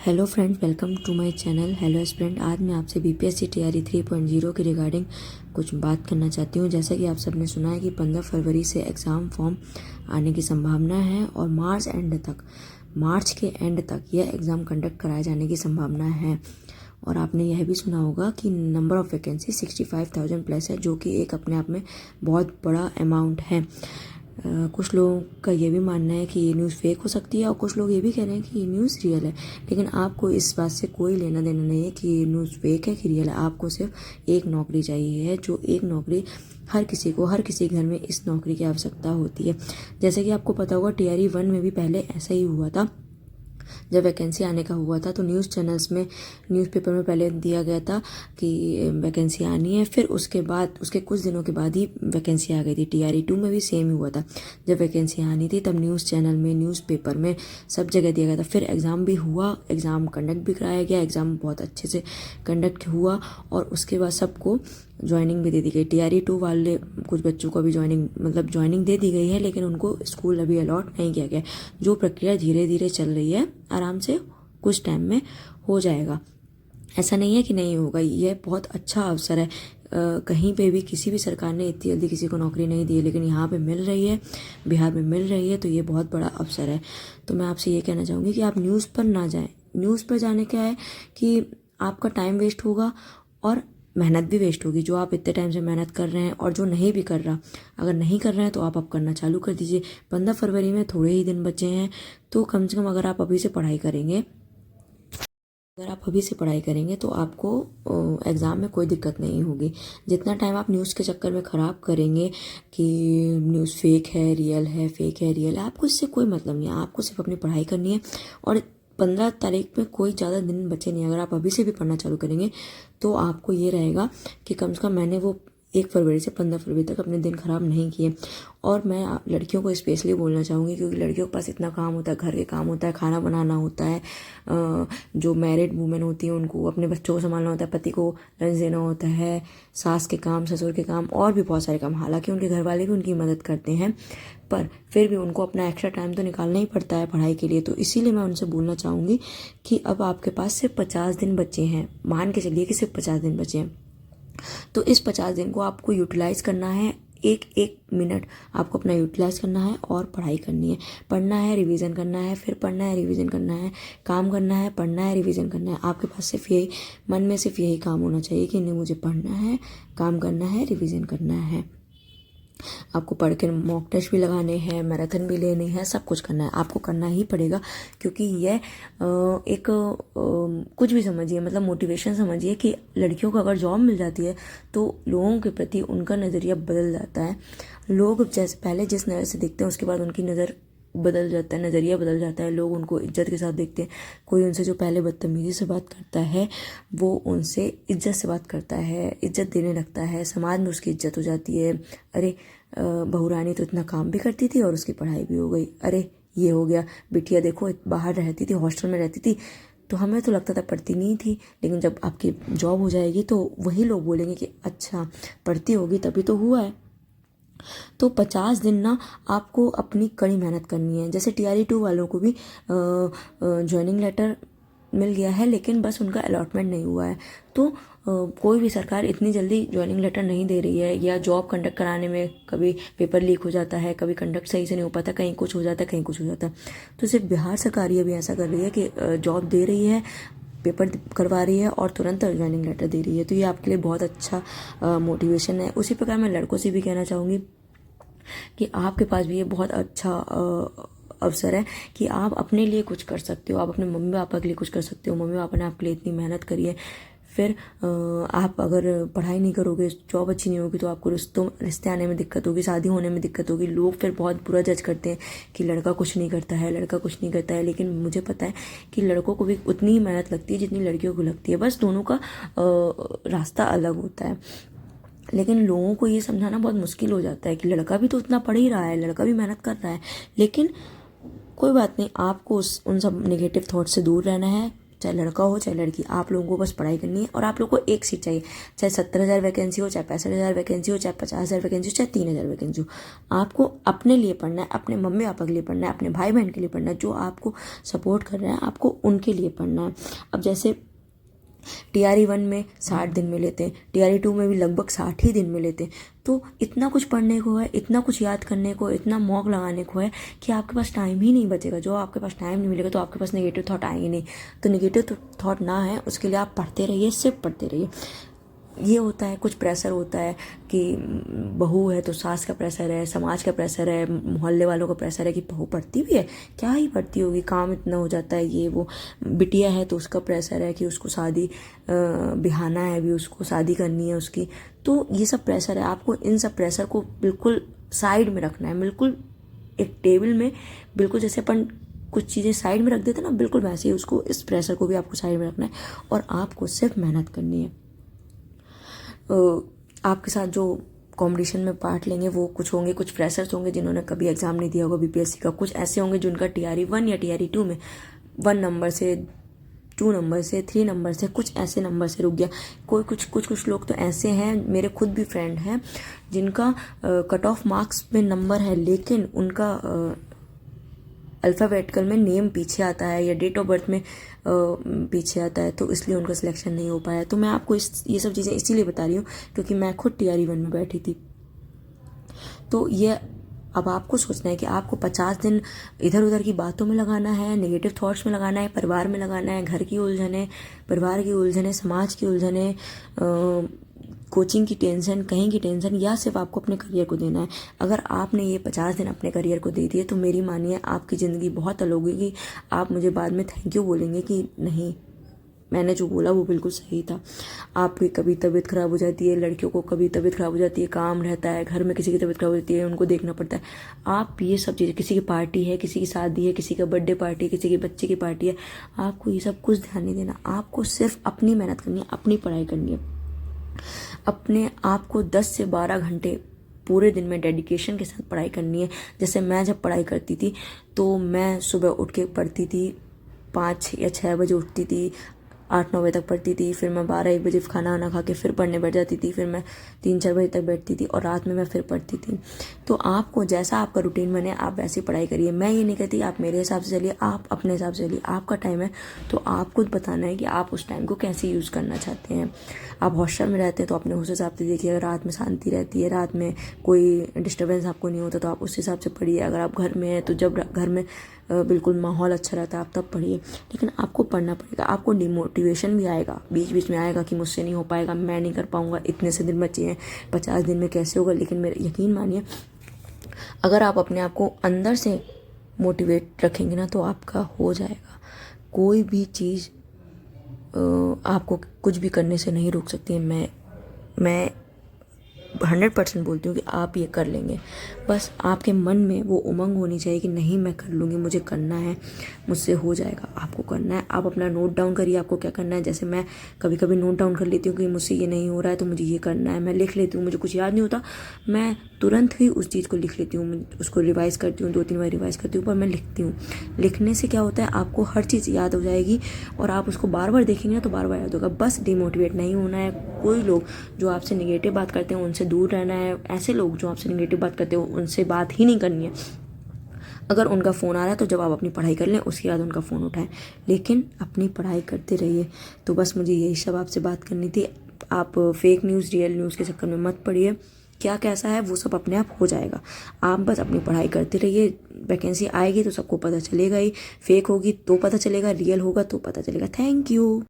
Hello friends, welcome to my channel. Hello aspirant, आज मैं आपसे बीपीएससी टीआरई 3.0 के रिगार्डिंग कुछ बात करना चाहती हूँ। जैसा कि आप सबने सुना है कि 15 फरवरी से एग्ज़ाम फॉर्म आने की संभावना है और मार्च के एंड तक यह एग्ज़ाम कंडक्ट कराए जाने की संभावना है। और आपने यह भी सुना होगा कि नंबर ऑफ़ वैकेंसी 65,000 प्लस है, जो कि एक अपने आप में बहुत बड़ा अमाउंट है। कुछ लोगों का ये भी मानना है कि ये न्यूज़ फेक हो सकती है और कुछ लोग ये भी कह रहे हैं कि ये न्यूज़ रियल है। लेकिन आपको इस बात से कोई लेना देना नहीं है कि ये न्यूज़ फेक है कि रियल है। आपको सिर्फ एक नौकरी चाहिए है, जो एक नौकरी हर किसी घर में इस नौकरी की आवश्यकता होती है। जैसे कि आपको पता होगा टीआरई 1 में भी पहले ऐसा ही हुआ था। जब वैकेंसी आने का हुआ था तो न्यूज़ चैनल्स में, न्यूज़पेपर में पहले दिया गया था कि वैकेंसी आनी है, फिर उसके बाद उसके कुछ दिनों के बाद ही वैकेंसी आ गई थी। टीआरई 2 में भी सेम ही हुआ था। जब वैकेंसी आनी थी तब न्यूज़ चैनल में, न्यूज़पेपर में, सब जगह दिया गया था। फिर एग्ज़ाम भी हुआ, एग्ज़ाम कंडक्ट भी कराया गया, एग्ज़ाम बहुत अच्छे से कंडक्ट हुआ और उसके बाद सबको ज्वाइनिंग भी दे दी गई। टीआरई 2 वाले कुछ बच्चों को अभी ज्वाइनिंग दे दी गई है, लेकिन उनको स्कूल अभी अलॉट नहीं किया गया। जो प्रक्रिया धीरे धीरे चल रही है, आराम से कुछ टाइम में हो जाएगा। ऐसा नहीं है कि नहीं होगा। यह बहुत अच्छा अवसर है। कहीं पे भी किसी भी सरकार ने इतनी जल्दी किसी को नौकरी नहीं दी है, लेकिन यहाँ पे मिल रही है, बिहार में मिल रही है, तो ये बहुत बड़ा अवसर है। तो मैं आपसे ये कहना चाहूँगी कि आप न्यूज़ पर ना जाएं। न्यूज़ पर जाने क्या है कि आपका टाइम वेस्ट होगा और मेहनत भी वेस्ट होगी। जो आप इतने टाइम से मेहनत कर रहे हैं और जो नहीं भी कर रहा, अगर नहीं कर रहे हैं तो आप अब करना चालू कर दीजिए। 15 फरवरी में थोड़े ही दिन बचे हैं, तो कम से कम अगर आप अभी से पढ़ाई करेंगे तो आपको एग्ज़ाम में कोई दिक्कत नहीं होगी। जितना टाइम आप न्यूज़ के चक्कर में ख़राब करेंगे कि न्यूज़ फेक है, रियल है, फेक है, रियल है, आपको इससे कोई मतलब नहीं है। आपको सिर्फ अपनी पढ़ाई करनी है और 15 तारीख में कोई ज़्यादा दिन बचे नहीं। अगर आप अभी से भी पढ़ना चालू करेंगे तो आपको ये रहेगा कि कम से कम मैंने वो 1 फरवरी से 15 फरवरी तक अपने दिन ख़राब नहीं किए। और मैं लड़कियों को स्पेशली बोलना चाहूँगी, क्योंकि लड़कियों के पास इतना काम होता है, घर के काम होता है, खाना बनाना होता है, जो मैरिड वूमेन होती हैं उनको अपने बच्चों को संभालना होता है, पति को लंच देना होता है, सास के काम, ससुर के काम और भी बहुत सारे काम। हालांकि उनके घर वाले भी उनकी मदद करते हैं, पर फिर भी उनको अपना एक्स्ट्रा टाइम तो निकालना ही पड़ता है पढ़ाई के लिए। तो इसीलिए मैं उनसे बोलना चाहूँगी कि अब आपके पास सिर्फ 50 दिन बचे हैं। मान के चलिए कि सिर्फ 50 दिन बचे हैं, तो इस 50 दिन को आपको यूटिलाइज़ करना है। एक एक मिनट आपको अपना यूटिलाइज करना है और पढ़ाई करनी है। पढ़ना है, रिवीजन करना है, फिर पढ़ना है, रिवीजन करना है, काम करना है, पढ़ना है, रिवीजन करना है। आपके पास सिर्फ यही, मन में सिर्फ यही काम होना चाहिए कि नहीं, मुझे पढ़ना है, काम करना है, रिवीजन करना है। आपको पढ़ के मॉक टेस्ट भी लगाने हैं, मैराथन भी लेनी है, सब कुछ करना है। आपको करना ही पड़ेगा, क्योंकि यह एक कुछ भी समझिए, मतलब मोटिवेशन समझिए कि लड़कियों को अगर जॉब मिल जाती है तो लोगों के प्रति उनका नज़रिया बदल जाता है। लोग जैसे पहले जिस नज़र से देखते हैं, उसके बाद उनकी नज़र बदल जाता है, नज़रिया बदल जाता है। लोग उनको इज्जत के साथ देखते हैं। कोई उनसे जो पहले बदतमीजी से बात करता है, वो उनसे इज्जत से बात करता है, इज्जत देने लगता है, समाज में उसकी इज्जत हो जाती है। अरे बहू रानी तो इतना काम भी करती थी और उसकी पढ़ाई भी हो गई। अरे ये हो गया, बिटिया देखो बाहर रहती थी, हॉस्टल में रहती थी, तो हमें तो लगता था पढ़ती नहीं थी, लेकिन जब आपकी जॉब हो जाएगी तो वही लोग बोलेंगे कि अच्छा पढ़ती होगी तभी तो हुआ है। तो 50 दिन ना आपको अपनी कड़ी मेहनत करनी है। जैसे टीआरई 2 वालों को भी ज्वाइनिंग लेटर मिल गया है, लेकिन बस उनका अलॉटमेंट नहीं हुआ है। तो कोई भी सरकार इतनी जल्दी ज्वाइनिंग लेटर नहीं दे रही है। या जॉब कंडक्ट कराने में कभी पेपर लीक हो जाता है, कभी कंडक्ट सही से नहीं हो पाता, कहीं कुछ हो जाता है, कहीं कुछ हो जाता है। तो सिर्फ बिहार सरकार ये भी ऐसा कर रही है कि जॉब दे रही है, पेपर करवा रही है और तुरंत ज्वाइनिंग लेटर दे रही है। तो ये आपके लिए बहुत अच्छा मोटिवेशन है। उसी प्रकार मैं लड़कों से भी कहना चाहूँगी कि आपके पास भी ये बहुत अच्छा अवसर है कि आप अपने लिए कुछ कर सकते हो। आप अपने मम्मी पापा के लिए कुछ कर सकते हो। मम्मी पापा ने आपके लिए इतनी मेहनत करी है, फिर आप अगर पढ़ाई नहीं करोगे, जॉब अच्छी नहीं होगी, तो आपको रिश्ते आने में दिक्कत होगी, शादी होने में दिक्कत होगी। लोग फिर बहुत बुरा जज करते हैं कि लड़का कुछ नहीं करता है, लड़का कुछ नहीं करता है। लेकिन मुझे पता है कि लड़कों को भी उतनी ही मेहनत लगती है जितनी लड़कियों को लगती है, बस दोनों का रास्ता अलग होता है। लेकिन लोगों को ये समझाना बहुत मुश्किल हो जाता है कि लड़का भी तो उतना पढ़ ही रहा है, लड़का भी मेहनत कर रहा है। लेकिन कोई बात नहीं, आपको उन सब नेगेटिव थॉट से दूर रहना है। चाहे लड़का हो चाहे लड़की, आप लोगों को बस पढ़ाई करनी है और आप लोगों को एक सीट चाहिए। चाहे 70,000 वैकेंसी हो, चाहे 65,000 वैकेंसी हो, चाहे 50,000 वैकेंसी हो, चाहे 3,000 वैकेंसी हो, आपको अपने लिए पढ़ना है, अपने मम्मी पापा के लिए पढ़ना है, अपने भाई बहन के लिए पढ़ना है, जो आपको सपोर्ट कर रहे हैं आपको उनके लिए पढ़ना है। अब जैसे TRE 1 में 60 दिन में लेते हैं, TRE 2 में भी लगभग 60 ही दिन में लेते हैं। तो इतना कुछ पढ़ने को है, इतना कुछ याद करने को, इतना मॉक लगाने को है कि आपके पास टाइम ही नहीं बचेगा। जो आपके पास टाइम नहीं मिलेगा तो आपके पास नेगेटिव थॉट आएंगे नहीं। तो नेगेटिव थॉट ना है उसके लिए आप पढ़ते रहिए, सिर्फ पढ़ते रहिए। ये होता है, कुछ प्रेशर होता है कि बहू है तो सास का प्रेशर है, समाज का प्रेशर है, मोहल्ले वालों का प्रेशर है कि बहू पढ़ती भी है, क्या ही पढ़ती होगी, काम इतना हो जाता है, ये वो। बिटिया है तो उसका प्रेशर है कि उसको शादी बिहाना है, अभी उसको शादी करनी है उसकी। तो ये सब प्रेशर है, आपको इन सब प्रेशर को बिल्कुल साइड में रखना है, बिल्कुल एक टेबल में, बिल्कुल जैसे अपन कुछ चीज़ें साइड में रख देते ना, बिल्कुल वैसे ही उसको, इस प्रेशर को भी आपको साइड में रखना है और आपको सिर्फ मेहनत करनी है। आपके साथ जो कंपटीशन में पार्ट लेंगे वो कुछ होंगे, कुछ फ्रेशर्स होंगे जिन्होंने कभी एग्ज़ाम नहीं दिया होगा BPSC का, कुछ ऐसे होंगे जिनका TRE 1 या TRE 2 में 1 नंबर से, 2 नंबर से, 3 नंबर से, कुछ ऐसे नंबर से रुक गया। कुछ लोग तो ऐसे हैं, मेरे खुद भी फ्रेंड हैं जिनका कट ऑफ मार्क्स में नंबर है लेकिन उनका अल्फ़ाबेटिकल में नेम पीछे आता है या डेट ऑफ बर्थ में पीछे आता है, तो इसलिए उनका सिलेक्शन नहीं हो पाया। तो मैं आपको ये सब चीज़ें इसीलिए बता रही हूँ क्योंकि मैं खुद TRE 1 में बैठी थी। तो ये अब आपको सोचना है कि आपको 50 दिन इधर उधर की बातों में लगाना है, नेगेटिव थॉट्स में लगाना है, परिवार में लगाना है, घर की उलझने, परिवार की उलझने, समाज की उलझने, कोचिंग की टेंशन, कहीं की टेंशन, या सिर्फ आपको अपने करियर को देना है। अगर आपने ये 50 दिन अपने करियर को दे दिए तो मेरी मानिए आपकी ज़िंदगी बहुत अलग होगी। आप मुझे बाद में थैंक यू बोलेंगे कि नहीं, मैंने जो बोला वो बिल्कुल सही था। आपकी कभी तबीयत ख़राब हो जाती है, लड़कियों को कभी तबीयत ख़राब हो जाती है, काम रहता है, घर में किसी की तबीयत ख़राब हो जाती है, उनको देखना पड़ता है। आप ये सब चीज़ें, किसी की पार्टी है, किसी की शादी है, किसी का बर्थडे पार्टी है, किसी के बच्चे की पार्टी है, आपको ये सब कुछ ध्यान नहीं देना। आपको सिर्फ अपनी मेहनत करनी है, अपनी पढ़ाई करनी है। अपने आप को 10 से 12 घंटे पूरे दिन में डेडिकेशन के साथ पढ़ाई करनी है। जैसे मैं जब पढ़ाई करती थी तो मैं सुबह उठ के पढ़ती थी, 5 या 6 बजे उठती थी, 8-9 बजे तक पढ़ती थी, फिर मैं 12-1 बजे खाना वाना खा के फिर पढ़ने बैठ जाती थी, फिर मैं 3-4 बजे तक बैठती थी और रात में मैं फिर पढ़ती थी। तो आपको जैसा आपका रूटीन बने आप वैसी पढ़ाई करिए। मैं ये नहीं कहती आप मेरे हिसाब से चलिए, आप अपने हिसाब से चलिए, आपका टाइम है तो आप खुद बताना है कि आप उस टाइम को कैसे यूज़ करना चाहते हैं। आप हॉस्टल में रहते हैं तो अपने उस हिसाब से देखिए, अगर रात में शांति रहती है, रात में कोई डिस्टर्बेंस आपको नहीं होता तो आप उस हिसाब से पढ़िए। अगर आप घर में हैं तो जब घर में बिल्कुल माहौल अच्छा रहता है आप तब पढ़िए। लेकिन आपको पढ़ना पड़ेगा, आपको डिमोटिवेशन भी आएगा, बीच बीच में आएगा कि मुझसे नहीं हो पाएगा, मैं नहीं कर पाऊंगा, इतने से दिन बचे हैं, 50 दिन में कैसे होगा। लेकिन मेरा यकीन मानिए, अगर आप अपने आप को अंदर से मोटिवेट रखेंगे ना तो आपका हो जाएगा। कोई भी चीज़ आपको कुछ भी करने से नहीं रोक सकती है। मैं 100% बोलती हूँ कि आप ये कर लेंगे। बस आपके मन में वो उमंग होनी चाहिए कि नहीं मैं कर लूँगी, मुझे करना है, मुझसे हो जाएगा। आपको करना है, आप अपना नोट डाउन करिए आपको क्या करना है। जैसे मैं कभी कभी नोट डाउन कर लेती हूँ कि मुझसे ये नहीं हो रहा है तो मुझे ये करना है, मैं लिख लेती हूँ। मुझे कुछ याद नहीं होता, मैं तुरंत ही उस चीज़ को लिख लेती हूँ, उसको रिवाइज़ करती हूँ, 2-3 बार रिवाइज़ करती हूँ, पर मैं लिखती हूँ। लिखने से क्या होता है, आपको हर चीज़ याद हो जाएगी और आप उसको बार बार देखेंगे ना तो बार बार याद होगा। बस डिमोटिवेट नहीं होना है। कोई लोग जो आपसे नेगेटिव बात करते हैं उनसे दूर रहना है। ऐसे लोग जो आपसे नेगेटिव बात करते हैं उनसे बात ही नहीं करनी है। अगर उनका फ़ोन आ रहा है तो जब आप अपनी पढ़ाई कर लें उसके बाद उनका फ़ोन उठाएं, लेकिन अपनी पढ़ाई करते रहिए। तो बस मुझे यही सब आपसे बात करनी थी। आप फेक न्यूज़ रियल न्यूज़ के चक्कर में मत पड़िए। क्या कैसा है वो सब अपने आप हो जाएगा। आप बस अपनी पढ़ाई करते रहिए। वैकेंसी आएगी तो सबको पता चलेगा ही, फेक होगी तो पता चलेगा, रियल होगा तो पता चलेगा। Thank you.